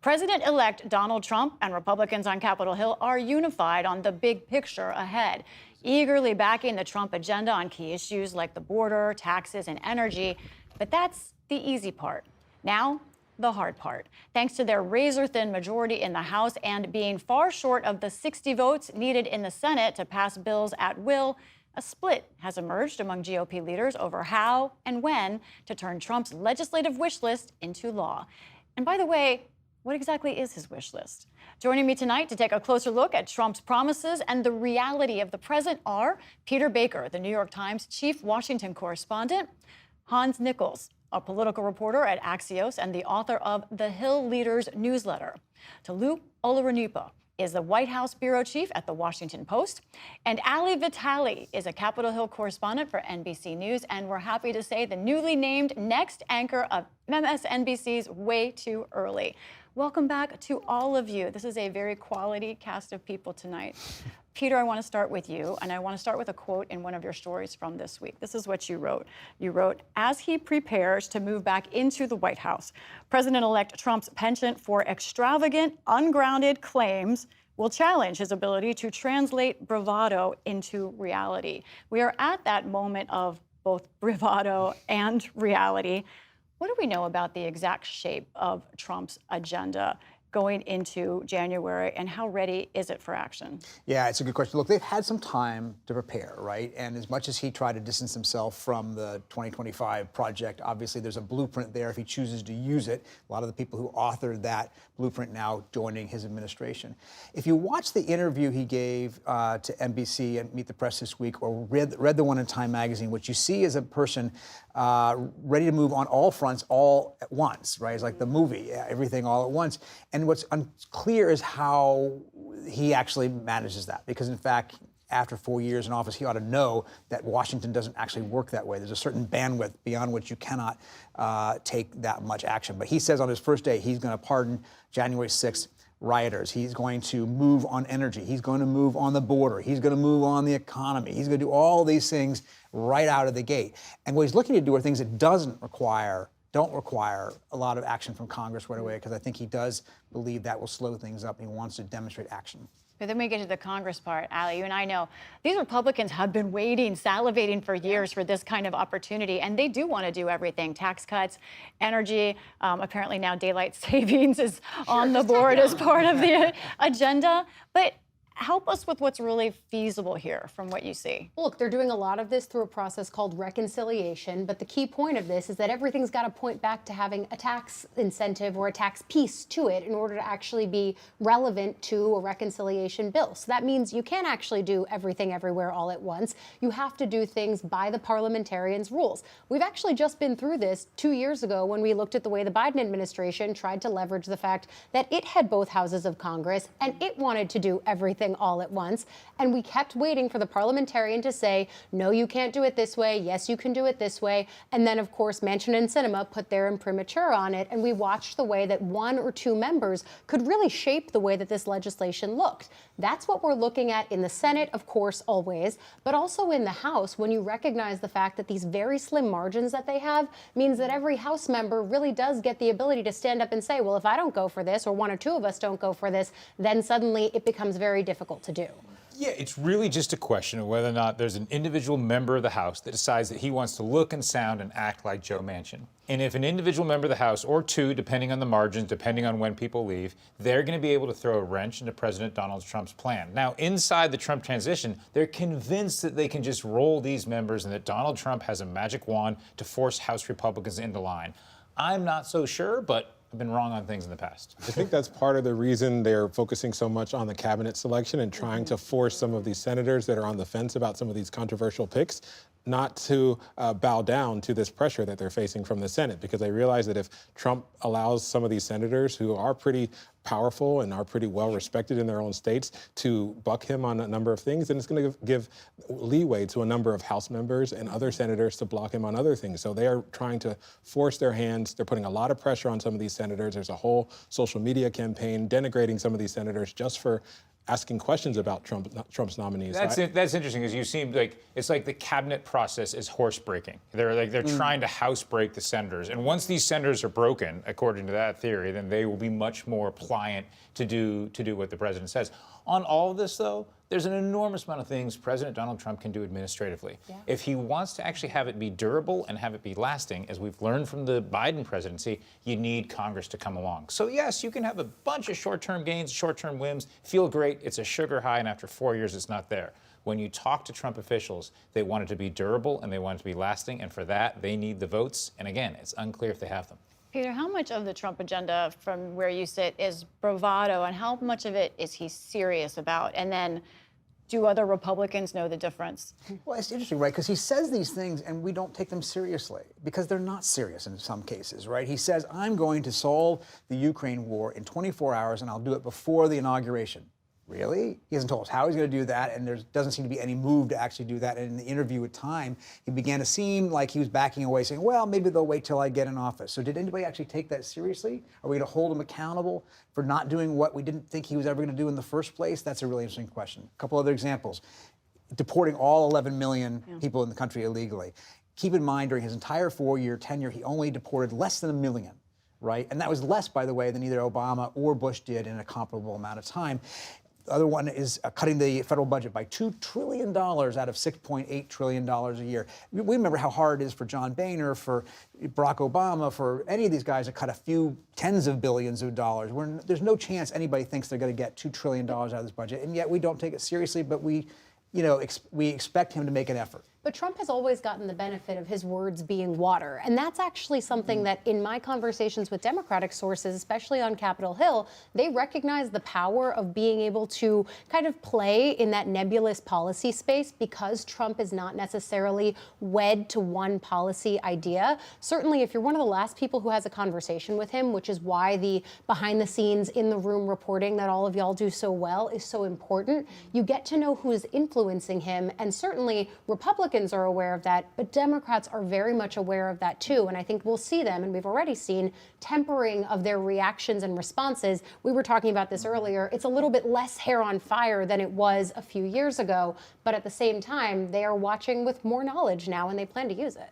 President-elect Donald Trump and Republicans on Capitol Hill are unified on the big picture ahead, eagerly backing the Trump agenda on key issues like the border, taxes, and energy. But that's the easy part. Now, the hard part. Thanks to their razor-thin majority in the House and being far short of the 60 votes needed in the Senate to pass bills at will, a split has emerged among GOP leaders over how and when to turn Trump's legislative wish list into law. And by the way, what exactly is his wish list? Joining me tonight to take a closer look at Trump's promises and the reality of the present are Peter Baker, the New York Times chief Washington correspondent, Hans Nichols, a political reporter at Axios and the author of the Hill Leaders newsletter, Tolu Olorunnipa is the White House bureau chief at the Washington Post, and Ali Vitali is a Capitol Hill correspondent for NBC News, and we're happy to say the newly named next anchor of MSNBC's Way Too Early. Welcome back to all of you. This is a very quality cast of people tonight. Peter, I want to start with you, and I want to start with a quote in one of your stories from this week. This is what you wrote. You wrote, as he prepares to move back into the White House, President-elect Trump's penchant for extravagant, ungrounded claims will challenge his ability to translate bravado into reality. We are at that moment of both bravado and reality. What do we know about the exact shape of Trump's agenda going into January, and how ready is it for action? Yeah, it's a good question. Look, they've had some time to prepare, right? And as much as he tried to distance himself from the 2025 project, obviously there's a blueprint there if he chooses to use it. A lot of the people who authored that blueprint now joining his administration. If you watch the interview he gave to NBC and Meet the Press this week, or read the one in Time magazine, what you see is a person ready to move on all fronts all at once, right? It's like the movie, everything all at once. And what's unclear is how he actually manages that, because in fact, after 4 years in office, he ought to know that Washington doesn't actually work that way. There's a certain bandwidth beyond which you cannot take that much action. But he says on his first day, he's going to pardon January 6th rioters. He's going to move on energy. He's going to move on the border. He's going to move on the economy. He's going to do all these things right out of the gate. And what he's looking to do are things that don't require a lot of action from Congress right away, because I think he does believe that will slow things up. He wants to demonstrate action. But then we get to the Congress part. Ali, you and I know these Republicans have been waiting, salivating for years for this kind of opportunity, and they do want to do everything. Tax cuts, energy, apparently now daylight savings is on the board as part of the agenda. But help us with what's really feasible here from what you see. Look, they're doing a lot of this through a process called reconciliation, but the key point of this is that everything's got to point back to having a tax incentive or a tax piece to it in order to actually be relevant to a reconciliation bill. So that means you can't actually do everything everywhere all at once. You have to do things by the parliamentarians' rules. We've actually just been through this 2 years ago when we looked at the way the Biden administration tried to leverage the fact that it had both houses of Congress and it wanted to do everything all at once. And we kept waiting for the parliamentarian to say, no, you can't do it this way. Yes, you can do it this way. And then, of course, Manchin and Sinema put their imprimatur on it. And we watched the way that one or two members could really shape the way that this legislation looked. That's what we're looking at in the Senate, of course, always, but also in the House, when you recognize the fact that these very slim margins that they have means that every House member really does get the ability to stand up and say, well, if I don't go for this, or one or two of us don't go for this, then suddenly it becomes very difficult to do. Yeah, it's really just a question of whether or not there's an individual member of the House that decides that he wants to look and sound and act like Joe Manchin. And if an individual member of the House, or two, depending on the margins, depending on when people leave, they're going to be able to throw a wrench into President Donald Trump's plan. Now, inside the Trump transition, they're convinced that they can just roll these members and that Donald Trump has a magic wand to force House Republicans into line. I'm not so sure, but I've been wrong on things in the past. I think that's part of the reason they're focusing so much on the cabinet selection and trying to force some of these senators that are on the fence about some of these controversial picks not to bow down to this pressure that they're facing from the Senate, because they realize that if Trump allows some of these senators who are pretty powerful and are pretty well respected in their own states to buck him on a number of things, then it's going to give leeway to a number of House members and other senators to block him on other things. So they are trying to force their hands. They're putting a lot of pressure on some of these senators. There's a whole social media campaign denigrating some of these senators just for asking questions about Trump's nominees. That's interesting, because you seem like it's like the cabinet process is horse breaking. They're trying to house break the senators, and once these senators are broken, according to that theory, then they will be much more pliant to do what the president says. On all of this, though, there's an enormous amount of things President Donald Trump can do administratively. Yeah. If he wants to actually have it be durable and have it be lasting, as we've learned from the Biden presidency, you need Congress to come along. So yes, you can have a bunch of short-term gains, short-term whims, feel great, it's a sugar high, and after 4 years, it's not there. When you talk to Trump officials, they want it to be durable and they want it to be lasting, and for that, they need the votes. And again, it's unclear if they have them. Peter, how much of the Trump agenda from where you sit is bravado, and how much of it is he serious about? And then do other Republicans know the difference? Well, it's interesting, right? Because he says these things and we don't take them seriously because they're not serious in some cases, right? He says, I'm going to solve the Ukraine war in 24 hours and I'll do it before the inauguration. Really? He hasn't told us how he's going to do that, and there doesn't seem to be any move to actually do that. And in the interview with Time, he began to seem like he was backing away, saying, well, maybe they'll wait till I get in office. So did anybody actually take that seriously? Are we going to hold him accountable for not doing what we didn't think he was ever going to do in the first place? That's a really interesting question. A couple other examples. Deporting all 11 million people in the country illegally. Keep in mind, during his entire 4-year tenure, he only deported less than 1 million. Right? And that was less, by the way, than either Obama or Bush did in a comparable amount of time. The other one is cutting the federal budget by $2 trillion out of $6.8 trillion a year. We remember how hard it is for John Boehner, for Barack Obama, for any of these guys to cut a few tens of billions of dollars. There's no chance anybody thinks they're going to get $2 trillion out of this budget, and yet we don't take it seriously, but we expect him to make an effort. But Trump has always gotten the benefit of his words being water. And that's actually something that in my conversations with Democratic sources, especially on Capitol Hill, they recognize the power of being able to kind of play in that nebulous policy space because Trump is not necessarily wed to one policy idea. Certainly, if you're one of the last people who has a conversation with him, which is why the behind the scenes, in the room reporting that all of y'all do so well is so important, you get to know who is influencing him. And certainly Republicans are aware of that, but Democrats are very much aware of that too. And I think we'll see them, and we've already seen tempering of their reactions and responses. We were talking about this earlier. It's a little bit less hair on fire than it was a few years ago, but at the same time, they are watching with more knowledge now and they plan to use it.